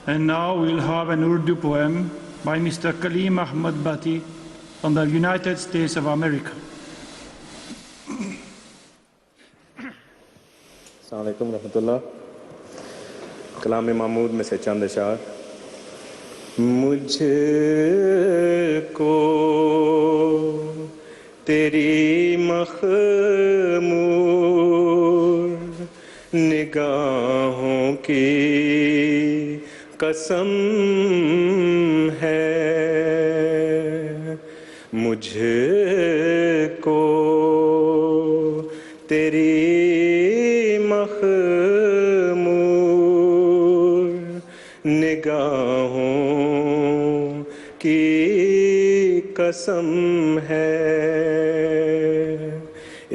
And now we'll have an Urdu poem by Mr. Kaleem Ahmad Bhatti from the United States of America. السلام علیکم ورحمۃ اللہ. کلام محمود میں سے چند اشعار. مجھ کو تیری مخمور نگاہوں کی قسم ہے. مجھ کو تیری مخمور نگاہوں کی قسم ہے.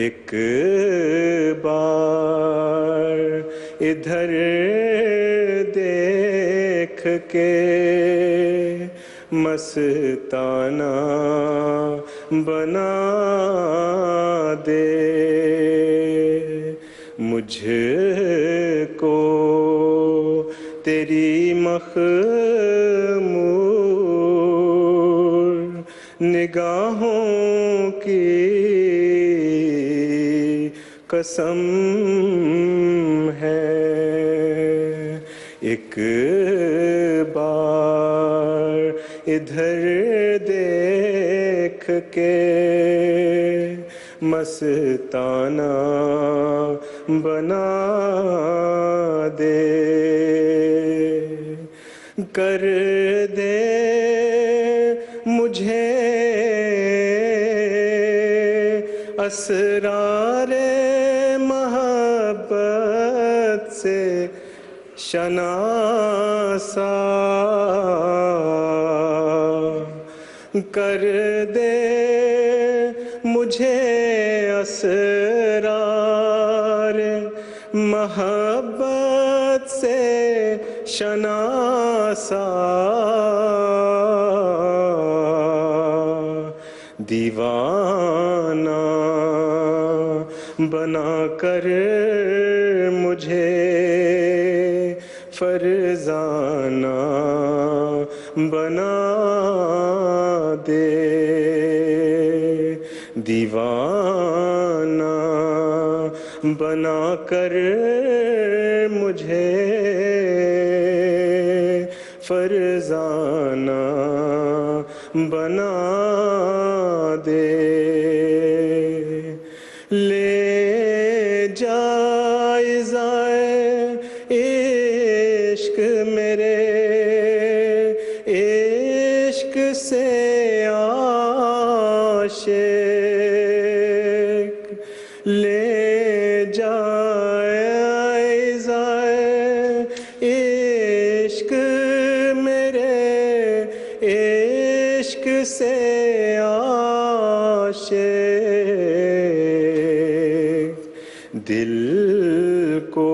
ایک بار ادھر دیکھ کے مستانہ بنا دے. مجھ کو تیری مخمور نگاہوں کی قسم ہے. ایک بار ادھر دیکھ کے مستانہ بنا دے. کر دے مجھے اسرار محبت سے شناسا. کر دے مجھے اسرار محبت سے شناسا. دیوانہ بنا کر مجھے فرزانہ بنا دے. دیوانہ بنا کر مجھے فرزانہ بنا دے. لے جائزائے عشق میرے عشق سے عاشق. لے جائزائے عشق میرے عشق سے عاشق. دل کو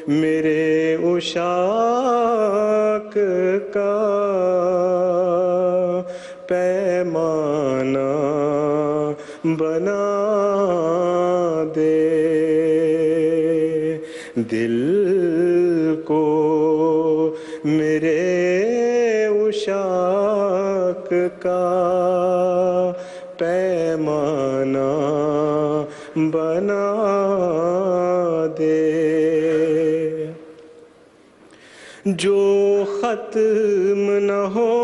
میرے عشاق کا پیمانہ بنا دے. دل کو میرے عشاق کا پیمانہ بنا دے. جو ختم نہ ہو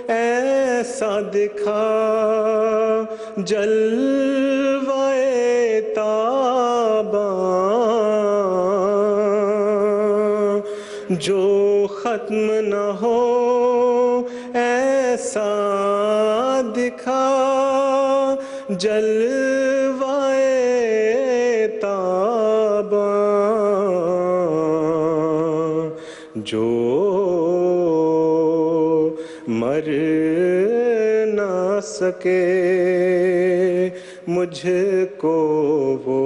ایسا دکھا جلوائے تاباں. جو ختم نہ ہو ایسا دکھا جلوائے تاباں. جو مر نہ سکے مجھ کو وہ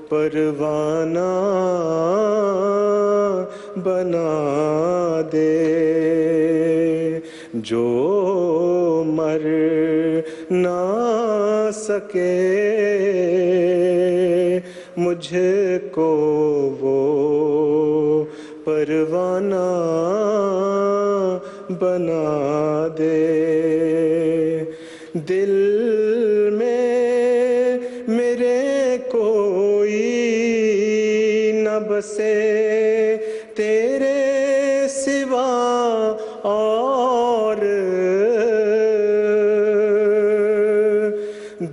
پروانہ بنا دے. جو مر نہ سکے مجھ کو وہ پروانہ بنا دے دل میں میرے کوئی نہ بسے تیرے سوا اور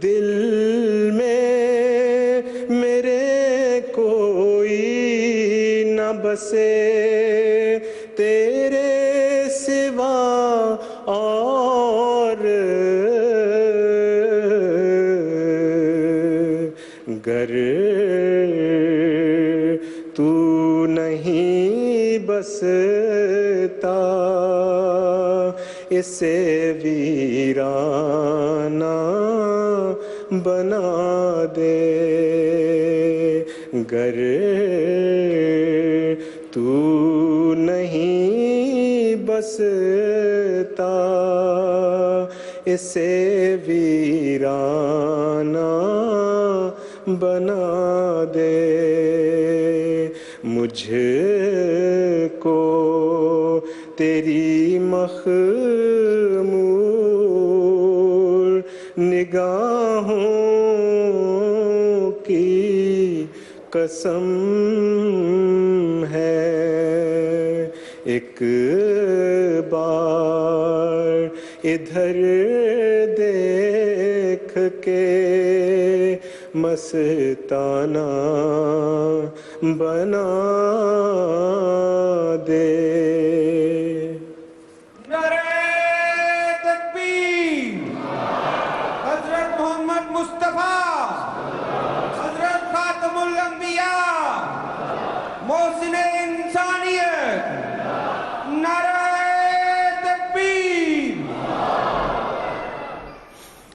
دل میں میرے کوئی نہ بسے تیرے سوا اور گر تو نہیں بستا اسے ویرانہ بنا دے گر تو نہیں بستا اسے ویرانہ بنا دے مجھ کو تیری مخمور نگاہوں کی قسم ہے ایک بار ادھر دیکھ کے مستانہ بنا دے نعرہ تکبیر حضرت محمد مصطفیٰ حضرت خاتم الانبیاء محسن انسانیت